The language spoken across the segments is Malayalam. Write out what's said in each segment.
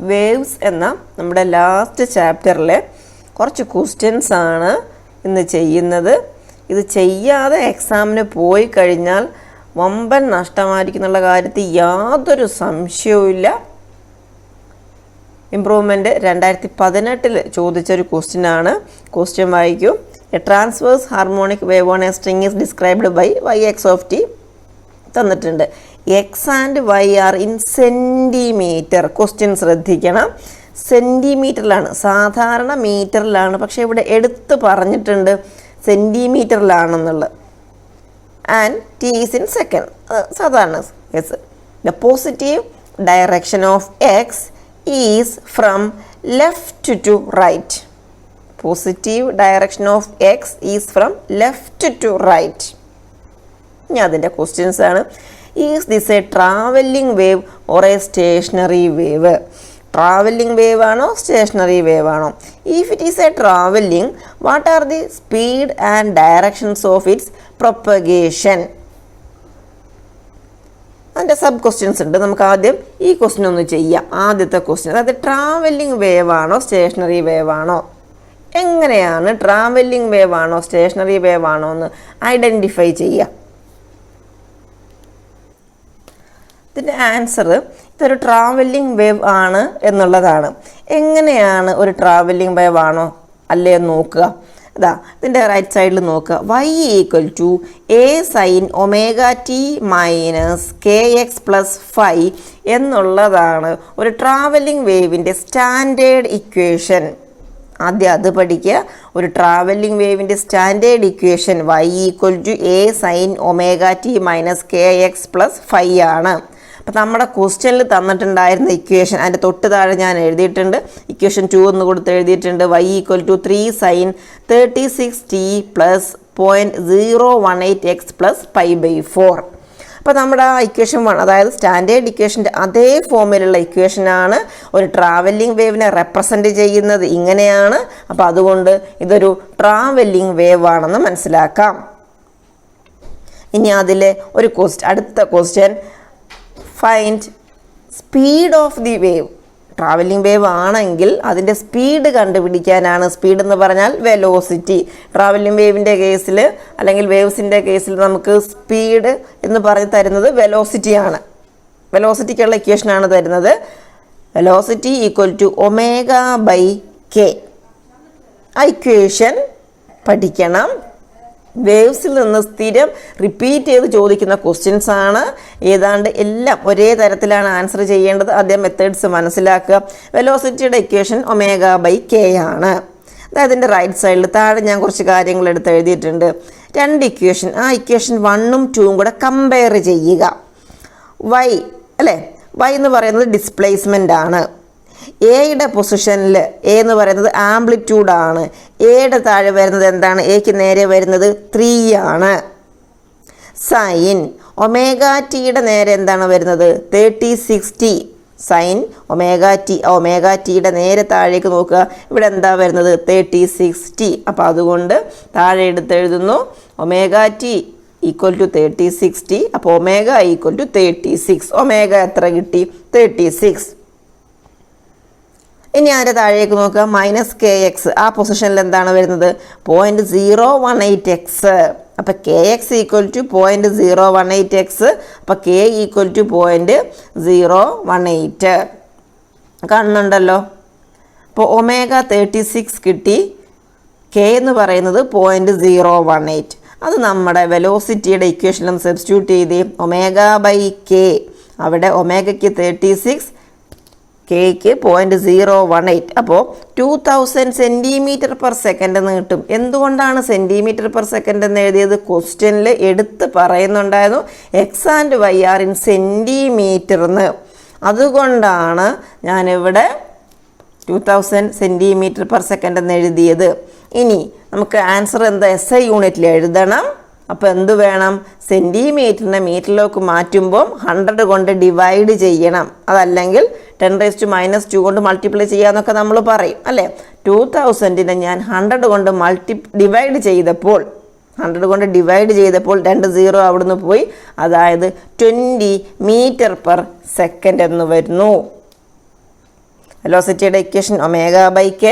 വേവ്സ് എന്ന നമ്മുടെ ലാസ്റ്റ് ചാപ്റ്ററിലെ കുറച്ച് ക്വസ്റ്റ്യൻസ് ആണ് ഇന്ന് ചെയ്യുന്നത്. ഇത് ചെയ്യാതെ എക്സാമിന് പോയി കഴിഞ്ഞാൽ വമ്പൻ നഷ്ടമായിരിക്കും എന്നുള്ള കാര്യത്തിൽ യാതൊരു സംശയവുമില്ല. ഇംപ്രൂവ്മെൻറ്റ് 2018 ചോദിച്ചൊരു ക്വസ്റ്റ്യനാണ്. ക്വസ്റ്റ്യൻ വായിക്കൂ. A transverse harmonic wave on a string is described by y(x)(t) തന്നിട്ടുണ്ട്. X and Y are in centimetre. Question ശ്രദ്ധിക്കണം, സെൻറ്റിമീറ്ററിലാണ്, സാധാരണ മീറ്ററിലാണ്, പക്ഷേ ഇവിടെ എടുത്ത് പറഞ്ഞിട്ടുണ്ട് സെൻറ്റിമീറ്ററിലാണെന്നുള്ളത്. And T is in second, സാധാരണ കേസ്. The positive direction of X is from left to right. Positive direction of X is from left to right. ഇനി അതിൻ്റെ ക്വസ്റ്റ്യൻസ് ആണ്. Is this a travelling wave or a stationary wave? Travelling wave ആണോ സ്റ്റേഷനറി വേവ് ആണോ? If it is a travelling, what are the speed and directions of its propagation? അതിൻ്റെ സബ് ക്വസ്റ്റ്യൻസ് ഉണ്ട്. നമുക്ക് ആദ്യം ഈ ക്വസ്റ്റ്യൻ ഒന്ന് ചെയ്യാം. ആദ്യത്തെ ക്വസ്റ്റ്യൻ, അതായത് ട്രാവലിംഗ് വേവ് ആണോ സ്റ്റേഷനറി വേവ് ആണോ? എങ്ങനെയാണ് ട്രാവലിംഗ് വേവ് ആണോ സ്റ്റേഷനറി വേവ് ആണോ എന്ന് ഐഡൻറ്റിഫൈ ചെയ്യുക? ഇതിൻ്റെ ആൻസർ ഇതൊരു ട്രാവലിംഗ് വേവ് ആണ് എന്നുള്ളതാണ്. എങ്ങനെയാണ് ഒരു ട്രാവലിംഗ് വേവ് ആണോ അല്ലേ എന്ന് നോക്കുക. ഇതാ ഇതിൻ്റെ റൈറ്റ് സൈഡിൽ നോക്കുക. y = a sin ωt minus kx + phi എന്നുള്ളതാണ് ഒരു ട്രാവലിംഗ് വേവിൻ്റെ സ്റ്റാൻഡേർഡ് ഇക്വേഷൻ. ആദ്യം അത് പഠിക്കുക. ഒരു ട്രാവലിംഗ് വേവിൻ്റെ standard equation y = a sin ωt minus kx + phi ആണ്. അപ്പോൾ നമ്മുടെ ക്വസ്റ്റ്യനിൽ തന്നിട്ടുണ്ടായിരുന്ന ഇക്വേഷൻ അതിൻ്റെ തൊട്ട് താഴെ ഞാൻ എഴുതിയിട്ടുണ്ട്. ഇക്വേഷൻ 2 എന്ന് കൊടുത്ത് എഴുതിയിട്ടുണ്ട്. y = 3 sin 36t + 0.018x + π/4. അപ്പോൾ നമ്മുടെ ആ ഇക്വേഷൻ 1, അതായത് സ്റ്റാൻഡേർഡ് ഇക്വേഷൻ്റെ അതേ ഫോമിലുള്ള ഇക്വേഷനാണ് ഒരു ട്രാവലിംഗ് വേവിനെ റെപ്രസെൻറ്റ് ചെയ്യുന്നത്. ഇങ്ങനെയാണ്. അപ്പോൾ അതുകൊണ്ട് ഇതൊരു ട്രാവലിംഗ് വേവ് ആണെന്ന് മനസ്സിലാക്കാം. ഇനി അതിലെ ഒരു അടുത്ത question, find speed of the wave. Travelling wave ആണെങ്കിൽ അതിൻ്റെ സ്പീഡ് കണ്ടുപിടിക്കാനാണ്. സ്പീഡ് എന്ന് പറഞ്ഞാൽ വെലോസിറ്റി. ട്രാവലിംഗ് വേവിൻ്റെ കേസിൽ അല്ലെങ്കിൽ വേവ്സിൻ്റെ കേസിൽ നമുക്ക് സ്പീഡ് എന്ന് പറഞ്ഞ് തരുന്നത് വെലോസിറ്റിയാണ്. വെലോസിറ്റിക്കുള്ള ഇക്വേഷനാണ് തരുന്നത്. Velocity = ω/k. ആ ഇക്വേഷൻ പഠിക്കണം. വേവ്സിൽ നിന്ന് സ്ഥിരം റിപ്പീറ്റ് ചെയ്ത് ചോദിക്കുന്ന ക്വസ്റ്റ്യൻസ് ആണ്. ഏതാണ്ട് എല്ലാം ഒരേ തരത്തിലാണ് ആൻസർ ചെയ്യേണ്ടത്. ആദ്യം മെത്തേഡ്സ് മനസ്സിലാക്കുക. വെലോസിറ്റിയുടെ ഇക്വേഷൻ ω/k ആണ്. അതായത് ഇതിൻ്റെ റൈറ്റ് സൈഡിൽ താഴെ ഞാൻ കുറച്ച് കാര്യങ്ങൾ എടുത്ത് എഴുതിയിട്ടുണ്ട്. 2 ഇക്വേഷൻ, ആ ഇക്വേഷൻ 1ഉം 2ഉം കൂടെ കമ്പയർ ചെയ്യുക. y അല്ലേ, y എന്ന് പറയുന്നത് ഡിസ്പ്ലേസ്മെൻ്റ് ആണ്. എയുടെ പൊസിഷനിൽ എ എന്ന് പറയുന്നത് ആംപ്ലിറ്റ്യൂഡാണ്. എയുടെ താഴെ വരുന്നത് എന്താണ്? എക്ക് നേരെ വരുന്നത് 3 ആണ്. സൈൻ ω/tയുടെ നേരെ എന്താണ് വരുന്നത്? 36t. സൈൻ ω/tയുടെ നേരെ താഴേക്ക് നോക്കുക. ഇവിടെ എന്താ വരുന്നത്? 36t. അപ്പോൾ അതുകൊണ്ട് താഴെ എടുത്ത് എഴുതുന്നു ω/t = 36t. അപ്പോൾ ω = 36. ω എത്ര കിട്ടി? 36. ഇനി അതിൻ്റെ താഴേക്ക് നോക്കുക. -kx, ആ പൊസിഷനിൽ എന്താണ് വരുന്നത്? 0.018x. അപ്പോൾ kx = 0.018x. അപ്പോൾ k = 0.018. കാണുന്നുണ്ടല്ലോ. അപ്പോൾ ω 36 കിട്ടി. k എന്ന് പറയുന്നത് 0.018. അത് നമ്മുടെ വെലോസിറ്റിയുടെ ഇക്വേഷനിലും സബ്സ്റ്റിറ്റ്യൂട്ട് ചെയ്ത് ω/k. അവിടെ ഒമേഗയ്ക്ക് 36, കെക്ക് 0.018. അപ്പോൾ 2000 cm/s എന്ന് കിട്ടും. എന്തുകൊണ്ടാണ് cm/s എന്ന് എഴുതിയത്? ക്വസ്റ്റ്യനിൽ എടുത്ത് പറയുന്നുണ്ടായിരുന്നു X and Y are in centimetre എന്ന്. അതുകൊണ്ടാണ് ഞാനിവിടെ 2000 cm/s എന്ന് എഴുതിയത്. ഇനി നമുക്ക് ആൻസർ എന്താ? SI യൂണിറ്റിൽ എഴുതണം. അപ്പോൾ എന്ത് വേണം? സെൻറ്റിമീറ്ററിനെ മീറ്ററിലേക്ക് മാറ്റുമ്പം 100 കൊണ്ട് ഡിവൈഡ് ചെയ്യണം. അതല്ലെങ്കിൽ 10⁻² കൊണ്ട് മൾട്ടിപ്ലൈ ചെയ്യാമെന്നൊക്കെ നമ്മൾ പറയും അല്ലേ. 2000നെ ഞാൻ 100 കൊണ്ട് ഡിവൈഡ് ചെയ്തപ്പോൾ 2 0 അവിടുന്ന് പോയി. അതായത് 20 m/s എന്ന് വരുന്നു. വെലോസിറ്റിയുടെ ഇക്വേഷൻ ω/k.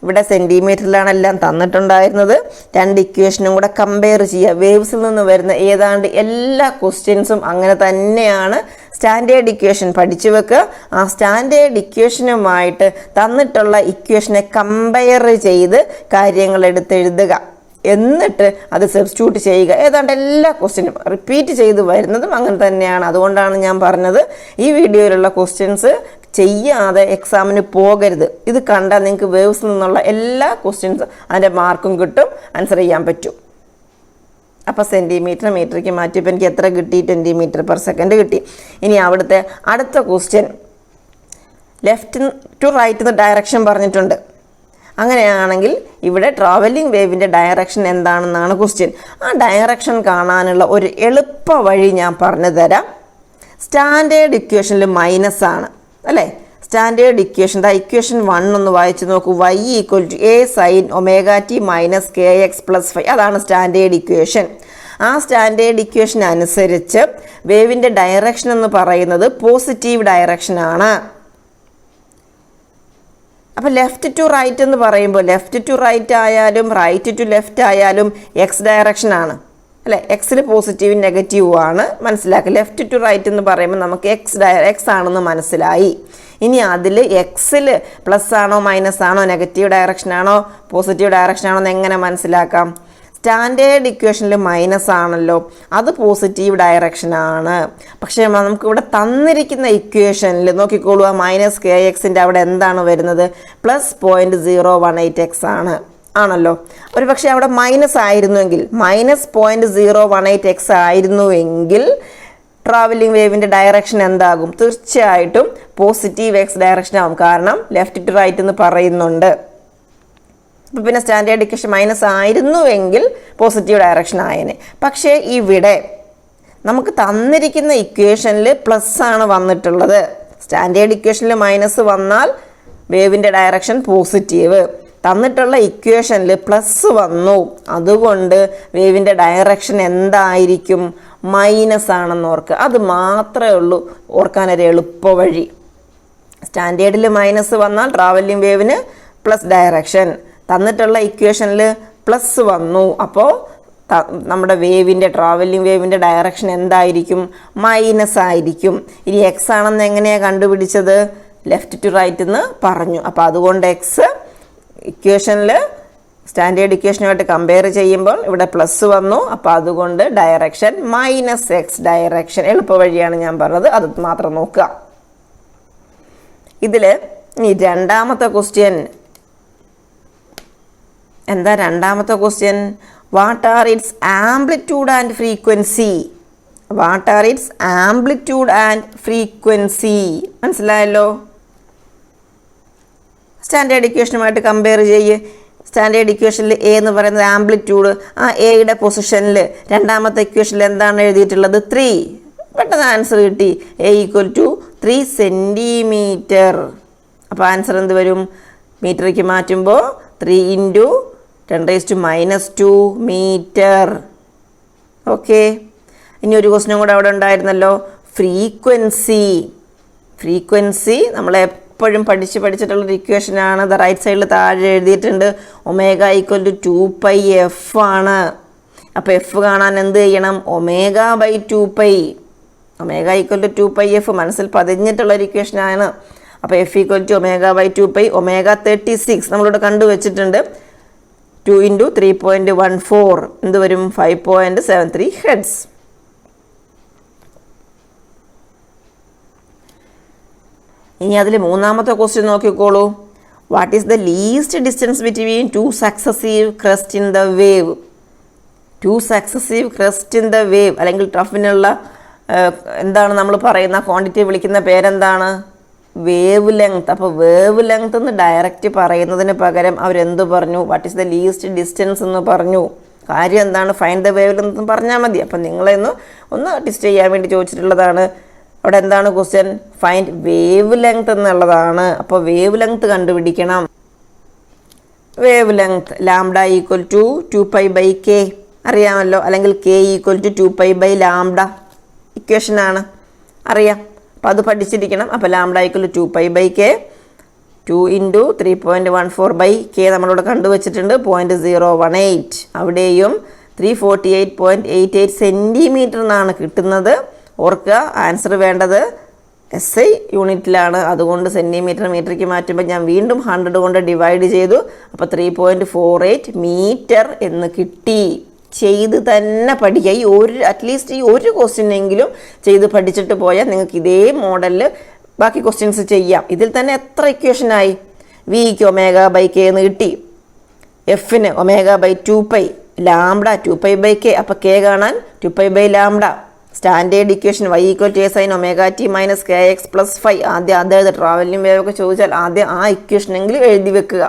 ഇവിടെ സെൻറ്റിമീറ്ററിലാണ് എല്ലാം തന്നിട്ടുണ്ടായിരുന്നത്. രണ്ട് ഇക്വേഷനും കൂടെ കമ്പയർ ചെയ്യുക. വേവ്സിൽ നിന്ന് വരുന്ന ഏതാണ്ട് എല്ലാ ക്വസ്റ്റ്യൻസും അങ്ങനെ തന്നെയാണ്. സ്റ്റാൻഡേർഡ് ഇക്വേഷൻ പഠിച്ചു വെക്കുക. ആ സ്റ്റാൻഡേർഡ് ഇക്വേഷനുമായിട്ട് തന്നിട്ടുള്ള ഇക്വേഷനെ കമ്പയർ ചെയ്ത് കാര്യങ്ങൾ എടുത്തെഴുതുക. എന്നിട്ട് അത് സബ്സ്റ്റിറ്റ്യൂട്ട് ചെയ്യുക. ഏതാണ്ട് എല്ലാ ക്വസ്റ്റ്യനും റിപ്പീറ്റ് ചെയ്ത് വരുന്നതും അങ്ങനെ തന്നെയാണ്. അതുകൊണ്ടാണ് ഞാൻ പറഞ്ഞത് ഈ വീഡിയോയിലുള്ള ക്വസ്റ്റ്യൻസ് ചെയ്യാതെ എക്സാമിന് പോകരുത്. ഇത് കണ്ടാൽ നിങ്ങൾക്ക് വേവ്സിൽ നിന്നുള്ള എല്ലാ ക്വസ്റ്റ്യൻസ് അതിൻ്റെ മാർക്കും കിട്ടും, ആൻസർ ചെയ്യാൻ പറ്റും. അപ്പോൾ സെൻറ്റിമീറ്റർ മീറ്ററിലേക്ക് മാറ്റിയപ്പോൾ എനിക്ക് എത്ര കിട്ടി? 20 m/s കിട്ടി. ഇനി അവിടുത്തെ അടുത്ത question left to right direction പറഞ്ഞിട്ടുണ്ട്. അങ്ങനെയാണെങ്കിൽ ഇവിടെ ട്രാവലിംഗ് വേവിൻ്റെ ഡയറക്ഷൻ എന്താണെന്നാണ് ക്വസ്റ്റ്യൻ. ആ ഡയറക്ഷൻ കാണാനുള്ള ഒരു എളുപ്പ വഴി ഞാൻ പറഞ്ഞു തരാം. സ്റ്റാൻഡേർഡ് ഇക്വേഷനിൽ മൈനസ് ആണ് അല്ലേ? സ്റ്റാൻഡേർഡ് ഇക്വേഷൻ ഇക്വേഷൻ 1 ഒന്ന് വായിച്ച് നോക്കൂ. y = a sin ωt - kx + 5. അതാണ് സ്റ്റാൻഡേർഡ് ഇക്വേഷൻ. ആ സ്റ്റാൻഡേർഡ് ഇക്വേഷൻ അനുസരിച്ച് വേവിൻ്റെ ഡയറക്ഷൻ എന്ന് പറയുന്നത് പോസിറ്റീവ് ഡയറക്ഷനാണ്. അപ്പോൾ ലെഫ്റ്റ് ടു റൈറ്റ് എന്ന് പറയുമ്പോൾ ലെഫ്റ്റ് ടു റൈറ്റ് ആയാലും റൈറ്റ് ടു ലെഫ്റ്റ് ആയാലും എക്സ് ഡയറക്ഷനാണ് അല്ലേ? എക്സിൽ പോസിറ്റീവും നെഗറ്റീവും ആണ്, മനസ്സിലാക്കുക. ലെഫ്റ്റ് ടു റൈറ്റ് എന്ന് പറയുമ്പോൾ നമുക്ക് എക്സ് ആണെന്ന് മനസ്സിലായി. ഇനി അതിൽ എക്സിൽ പ്ലസ് ആണോ മൈനസ് ആണോ നെഗറ്റീവ് ഡയറക്ഷനാണോ പോസിറ്റീവ് ഡയറക്ഷനാണോ എന്ന് എങ്ങനെ മനസ്സിലാക്കാം? സ്റ്റാൻഡേർഡ് ഇക്വേഷനിൽ മൈനസ് ആണല്ലോ, അത് പോസിറ്റീവ് ഡയറക്ഷനാണ്. പക്ഷേ നമുക്കിവിടെ തന്നിരിക്കുന്ന ഇക്വേഷനിൽ നോക്കിക്കോളൂ, ആ -kx അവിടെ എന്താണ് വരുന്നത്? +0.018x ആണല്ലോ. ഒരു പക്ഷേ അവിടെ മൈനസ് ആയിരുന്നുവെങ്കിൽ -0.018x ആയിരുന്നുവെങ്കിൽ ട്രാവലിംഗ് വേവിൻ്റെ ഡയറക്ഷൻ എന്താകും? തീർച്ചയായിട്ടും പോസിറ്റീവ് എക്സ് ഡയറക്ഷൻ ആകും. കാരണം ലെഫ്റ്റ് ടു റൈറ്റ് എന്ന് പറയുന്നുണ്ട്. അപ്പോൾ പിന്നെ സ്റ്റാൻഡേർഡ് ഇക്വേഷൻ മൈനസ് ആയിരുന്നുവെങ്കിൽ പോസിറ്റീവ് ഡയറക്ഷൻ ആയേനെ. പക്ഷേ ഇവിടെ നമുക്ക് തന്നിരിക്കുന്ന ഇക്വേഷനിൽ പ്ലസ് ആണ് വന്നിട്ടുള്ളത്. സ്റ്റാൻഡേർഡ് ഇക്വേഷനിൽ മൈനസ് വന്നാൽ വേവിൻ്റെ ഡയറക്ഷൻ പോസിറ്റീവ്. തന്നിട്ടുള്ള ഇക്വേഷനിൽ പ്ലസ് വന്നു, അതുകൊണ്ട് വേവിൻ്റെ ഡയറക്ഷൻ എന്തായിരിക്കും? മൈനസ് ആണെന്ന് ഓർക്കുക. അത് മാത്രമേ ഉള്ളൂ ഓർക്കാനൊരു എളുപ്പ വഴി. സ്റ്റാൻഡേർഡിൽ മൈനസ് വന്നാൽ ട്രാവലിംഗ് വേവിന് പ്ലസ് ഡയറക്ഷൻ. തന്നിട്ടുള്ള ഇക്വേഷനിൽ പ്ലസ് വന്നു, അപ്പോൾ നമ്മുടെ ട്രാവലിംഗ് വേവിൻ്റെ ഡയറക്ഷൻ എന്തായിരിക്കും? മൈനസ് ആയിരിക്കും. ഇനി എക്സ് ആണെന്ന് എങ്ങനെയാണ് കണ്ടുപിടിച്ചത്? ലെഫ്റ്റ് ടു റൈറ്റ് എന്ന് പറഞ്ഞു. അപ്പോൾ അതുകൊണ്ട് എക്സ് ഇക്വേഷനിൽ സ്റ്റാൻഡേർഡ് ഇക്വേഷനുമായിട്ട് കമ്പയർ ചെയ്യുമ്പോൾ ഇവിടെ പ്ലസ് വന്നു, അപ്പോൾ അതുകൊണ്ട് ഡയറക്ഷൻ -x ഡയറക്ഷൻ. എളുപ്പ വഴിയാണ് ഞാൻ പറഞ്ഞത്, അത് മാത്രം നോക്കുക. ഇതിൽ ഇനി രണ്ടാമത്തെ ക്വസ്റ്റ്യൻ എന്താ? രണ്ടാമത്തെ question what are its amplitude and frequency? What are its amplitude and frequency? മനസ്സിലായല്ലോ? സ്റ്റാൻഡേർഡ് ഇക്വേഷനുമായിട്ട് കമ്പയർ ചെയ്യ്. സ്റ്റാൻഡേർഡ് ഇക്വേഷനിൽ എ എന്ന് പറയുന്നത് ആംപ്ലിറ്റ്യൂഡ്. ആ എയുടെ പൊസിഷനിൽ രണ്ടാമത്തെ ഇക്വേഷനിൽ എന്താണ് എഴുതിയിട്ടുള്ളത്? 3. പെട്ടെന്ന് ആൻസർ കിട്ടി. a = 3 centimetre. അപ്പോൾ ആൻസർ എന്ത് വരും? മീറ്ററിലേക്ക് മാറ്റുമ്പോൾ 3 × 10⁻²മീറ്റർ. ഓക്കെ. ഇനി ഒരു ക്വസ്റ്റ്യൻ കൂടെ അവിടെ ഉണ്ടായിരുന്നല്ലോ, ഫ്രീക്വൻസി. ഫ്രീക്വൻസി നമ്മളെ എപ്പോഴും പഠിച്ചിട്ടുള്ളൊരു ഇക്വേഷനാണ്. അത് റൈറ്റ് സൈഡിൽ താഴെ എഴുതിയിട്ടുണ്ട്. ω = 2πf ആണ്. അപ്പോൾ എഫ് കാണാൻ എന്ത് ചെയ്യണം? ω/2π. ω = 2πf മനസ്സിൽ പതിഞ്ഞിട്ടുള്ളൊരു ഇക്വേഷനാണ്. അപ്പോൾ f = ω/2π. ω 36 നമ്മളിവിടെ കണ്ടുവച്ചിട്ടുണ്ട്. 2 × 3.14 എന്ത് വരും? 5.73 ഹെഡ്സ്. ഇനി അതിൽ മൂന്നാമത്തെ ക്വസ്റ്റ്യൻ നോക്കിക്കോളൂ. What is the least distance between 2 successive crest in the wave? 2 successive crest in the wave അല്ലെങ്കിൽ ട്രഫിനുള്ള എന്താണ് നമ്മൾ പറയുന്ന ക്വാണ്ടിറ്റി വിളിക്കുന്ന പേരെന്താണ്? Wave length. അപ്പോൾ വേവ് ലെങ്ത് എന്ന് ഡയറക്റ്റ് പറയുന്നതിന് പകരം അവരെന്ത് പറഞ്ഞു? What is the least distance എന്ന് പറഞ്ഞു. കാര്യം എന്താണ്? ഫൈൻഡ് ദ വേവ് ലെങ്ത് എന്ന് പറഞ്ഞാൽ മതി. അപ്പം നിങ്ങളെ ഒന്ന് ടെസ്റ്റ് ചെയ്യാൻ വേണ്ടി ചോദിച്ചിട്ടുള്ളതാണ്. അവിടെ എന്താണ് ക്വസ്റ്റ്യൻ? ഫൈൻഡ് വേവ് ലെങ്ത് എന്നുള്ളതാണ്. അപ്പോൾ വേവ് ലെങ്ത് കണ്ടുപിടിക്കണം. വേവ് ലെങ്ത് λ = 2π/k അറിയാമല്ലോ, അല്ലെങ്കിൽ k = 2π/λ ഇക്വേഷനാണ്, അറിയാം. അപ്പോൾ അത് പഠിച്ചിരിക്കണം. അപ്പോൾ λ = 2π/k. 2 ഇൻറ്റു 3.14/k നമ്മളിവിടെ കണ്ടുവച്ചിട്ടുണ്ട് 0.018. അവിടെയും 348.88 സെൻറ്റിമീറ്റർ എന്നാണ് കിട്ടുന്നത്. ഓർക്കുക, ആൻസർ വേണ്ടത് SI യൂണിറ്റിലാണ്. അതുകൊണ്ട് സെൻറ്റിമീറ്റർ മീറ്ററിലേക്ക് മാറ്റുമ്പോൾ ഞാൻ വീണ്ടും 100 കൊണ്ട് ഡിവൈഡ് ചെയ്തു. അപ്പോൾ 3.48 മീറ്റർ എന്ന് കിട്ടി. ചെയ്ത് തന്നെ പഠിക്കുക. അറ്റ്ലീസ്റ്റ് ഈ ഒരു ക്വസ്റ്റ്യനെങ്കിലും ചെയ്ത് പഠിച്ചിട്ട് പോയാൽ നിങ്ങൾക്ക് ഇതേ മോഡലിൽ ബാക്കി ക്വസ്റ്റ്യൻസ് ചെയ്യാം. ഇതിൽ തന്നെ എത്ര ഇക്വേഷനായി? വിക്ക് ω/k എന്ന് കിട്ടി, എഫിന് ω/2π, ലാംഡ 2π/k. അപ്പോൾ k കാണാൻ 2π/λ. Standard equation y = a sin ωt - kx + 5. ആദ്യം അതായത് ട്രാവലിംഗ് വേവ് ഒക്കെ ചോദിച്ചാൽ ആദ്യം ആ ഇക്വേഷനെങ്കിലും എഴുതി വെക്കുക.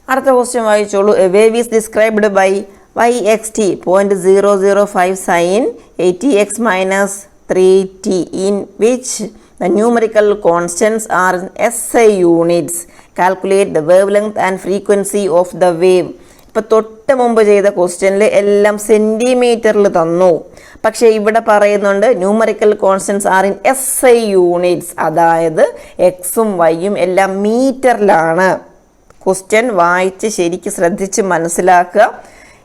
അടുത്ത ക്വസ്റ്റ്യൻ വായിച്ചോളൂ. A wave is described by yxt 0.005 sin 80x - 3t in which the numerical constants are in SI units. Calculate the wavelength and frequency of the wave. ഇപ്പോൾ തൊട്ട് മുമ്പ് ചെയ്ത ക്വസ്റ്റ്യനിൽ എല്ലാം സെൻറ്റിമീറ്ററിൽ തന്നു. പക്ഷേ ഇവിടെ പറയുന്നുണ്ട് numerical constants are in SI units. അതായത് എക്സും വൈയും എല്ലാം മീറ്ററിലാണ്. ക്വസ്റ്റ്യൻ വായിച്ച് ശരിക്ക് ശ്രദ്ധിച്ച് മനസ്സിലാക്കുക.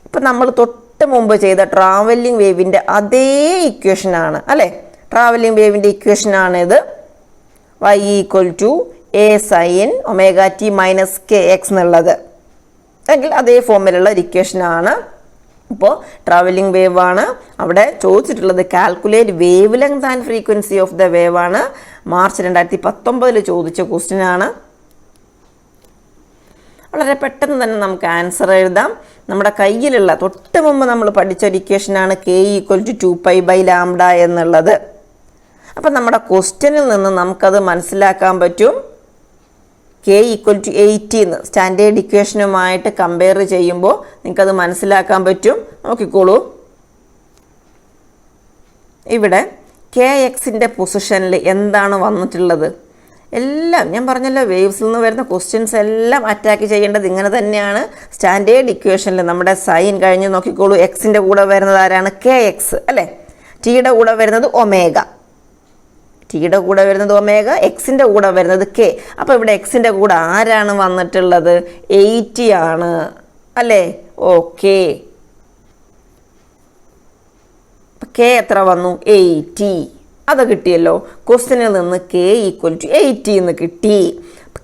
ഇപ്പം നമ്മൾ തൊട്ട് മുമ്പ് ചെയ്ത ട്രാവലിംഗ് വേവിൻ്റെ അതേ ഇക്വേഷനാണ് അല്ലേ? Travelling വേവിൻ്റെ ഇക്വേഷനാണിത്. y = a sin ωt - kx എന്നുള്ളത്. എങ്കിൽ അതേ ഫോമിലുള്ള ഒരു ഇക്വേഷനാണ്. ഇപ്പോൾ ട്രാവലിംഗ് വേവ് ആണ് അവിടെ ചോദിച്ചിട്ടുള്ളത്. Calculate wave length and frequency of the wave ആണ്. മാർച്ച് 2019 ചോദിച്ച ക്വസ്റ്റ്യനാണ്. വളരെ പെട്ടെന്ന് തന്നെ നമുക്ക് ആൻസർ എഴുതാം. നമ്മുടെ കയ്യിലുള്ള തൊട്ട് മുമ്പ് നമ്മൾ പഠിച്ച ഒരു ഇക്വേഷനാണ് k = 2π/λ എന്നുള്ളത്. അപ്പം നമ്മുടെ ക്വസ്റ്റ്യനിൽ നിന്ന് നമുക്കത് മനസ്സിലാക്കാൻ പറ്റും. k = 80 എന്ന് സ്റ്റാൻഡേർഡ് ഇക്വേഷനുമായിട്ട് കമ്പയർ ചെയ്യുമ്പോൾ നിങ്ങൾക്കത് മനസ്സിലാക്കാൻ പറ്റും. നോക്കിക്കോളൂ, ഇവിടെ kxൻ്റെ പൊസിഷനിൽ എന്താണ് വന്നിട്ടുള്ളത്? എല്ലാം ഞാൻ പറഞ്ഞല്ലോ, വേവ്സിൽ നിന്ന് വരുന്ന ക്വസ്റ്റ്യൻസ് എല്ലാം അറ്റാക്ക് ചെയ്യേണ്ടത് ഇങ്ങനെ തന്നെയാണ്. സ്റ്റാൻഡേർഡ് ഇക്വേഷനിൽ നമ്മുടെ സൈൻ കഴിഞ്ഞ് നോക്കിക്കോളൂ. എക്സിൻ്റെ കൂടെ വരുന്നത് ആരാണ്? kx അല്ലേ? ടിയുടെ കൂടെ വരുന്നത് ഒമേഗ, ടിയുടെ കൂടെ വരുന്നത് ഒമേഗ, എക്സിൻ്റെ കൂടെ വരുന്നത് k. അപ്പോൾ ഇവിടെ എക്സിൻ്റെ കൂടെ ആരാണ് വന്നിട്ടുള്ളത്? 80 ആണ് അല്ലേ? ഓക്കെ, k എത്ര വന്നു? 80. അത് കിട്ടിയല്ലോ. ക്വസ്റ്റ്യനിൽ നിന്ന് k = 80 എന്ന് കിട്ടി.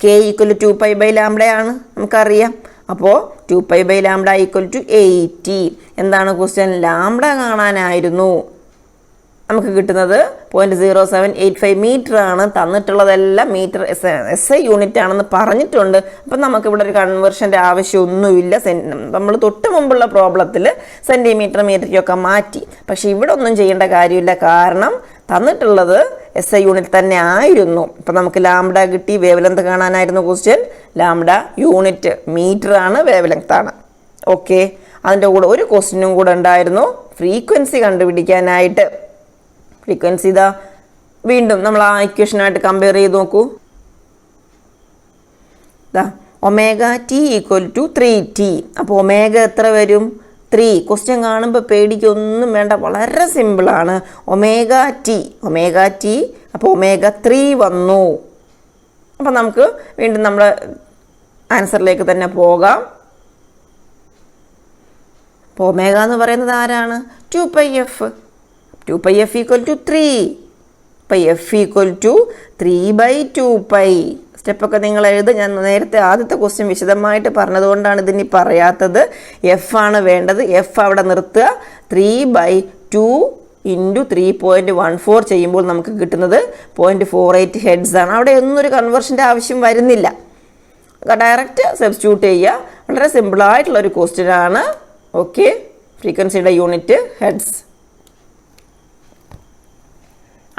k = 2π/λ ആണ് നമുക്കറിയാം. അപ്പോൾ 2π/λ = 80. എന്താണ് ക്വസ്റ്റ്യൻ? ലാംഡ കാണാനായിരുന്നു. നമുക്ക് കിട്ടുന്നത് 0.0785 മീറ്റർ ആണ്. തന്നിട്ടുള്ളതെല്ലാം മീറ്റർ SI യൂണിറ്റ് ആണെന്ന് പറഞ്ഞിട്ടുണ്ട്. അപ്പം നമുക്കിവിടെ ഒരു കൺവേർഷൻ്റെ ആവശ്യമൊന്നുമില്ല. നമ്മൾ തൊട്ട് മുമ്പുള്ള പ്രോബ്ലത്തിൽ സെൻറ്റിമീറ്റർ മീറ്ററിക്കൊക്കെ മാറ്റി. പക്ഷേ ഇവിടെ ഒന്നും ചെയ്യേണ്ട കാര്യമില്ല. കാരണം തന്നിട്ടുള്ളത് SI യൂണിറ്റ് തന്നെ ആയിരുന്നു. ഇപ്പം നമുക്ക് ലാംഡ കിട്ടി. വേവ് ലെങ്ത് കാണാനായിരുന്നു ക്വസ്റ്റ്യൻ. ലാംഡ യൂണിറ്റ് മീറ്റർ ആണ്, വേവ് ലെങ്ത് ആണ്. ഓക്കെ, അതിൻ്റെ കൂടെ ഒരു ക്വസ്റ്റ്യനും കൂടെ ഉണ്ടായിരുന്നു, ഫ്രീക്വൻസി കണ്ടുപിടിക്കാനായിട്ട്. ഫ്രീക്വൻസി ഇതാ വീണ്ടും നമ്മൾ ആ ഇക്വേഷനായിട്ട് കമ്പയർ ചെയ്ത് നോക്കൂ. ഇതാ ω/t = 3t. അപ്പോൾ ഒമേഗ എത്ര വരും? 3. ക്വസ്റ്റ്യൻ കാണുമ്പോൾ പേടിക്കൊന്നും വേണ്ട, വളരെ സിമ്പിളാണ്. ω/t അപ്പോൾ ω3 വന്നു. അപ്പോൾ നമുക്ക് വീണ്ടും നമ്മുടെ ആൻസറിലേക്ക് തന്നെ പോകാം. അപ്പോൾ ഒമേഗ എന്ന് പറയുന്നത് ആരാണ്? 2πf. 2πf = 3. f = 3/2π. സ്റ്റെപ്പൊക്കെ നിങ്ങൾ എഴുതുക. ഞാൻ നേരത്തെ ആദ്യത്തെ ക്വസ്റ്റ്യൻ വിശദമായിട്ട് പറഞ്ഞതുകൊണ്ടാണ് ഇതിനി പറയാത്തത്. എഫ് ആണ് വേണ്ടത്. എഫ് അവിടെ നിർത്തുക. 3/2 × 3.14 ചെയ്യുമ്പോൾ നമുക്ക് കിട്ടുന്നത് 0.48 ഹെഡ്സ് ആണ്. അവിടെ ഒന്നും ഒരു കൺവേർഷൻ്റെ ആവശ്യം വരുന്നില്ല. ഡയറക്റ്റ് സബ്സ്റ്റിറ്റ്യൂട്ട് ചെയ്യുക. വളരെ സിമ്പിളായിട്ടുള്ളൊരു ക്വസ്റ്റ്യനാണ്. ഓക്കെ, ഫ്രീക്വൻസിയുടെ യൂണിറ്റ് ഹെഡ്സ്.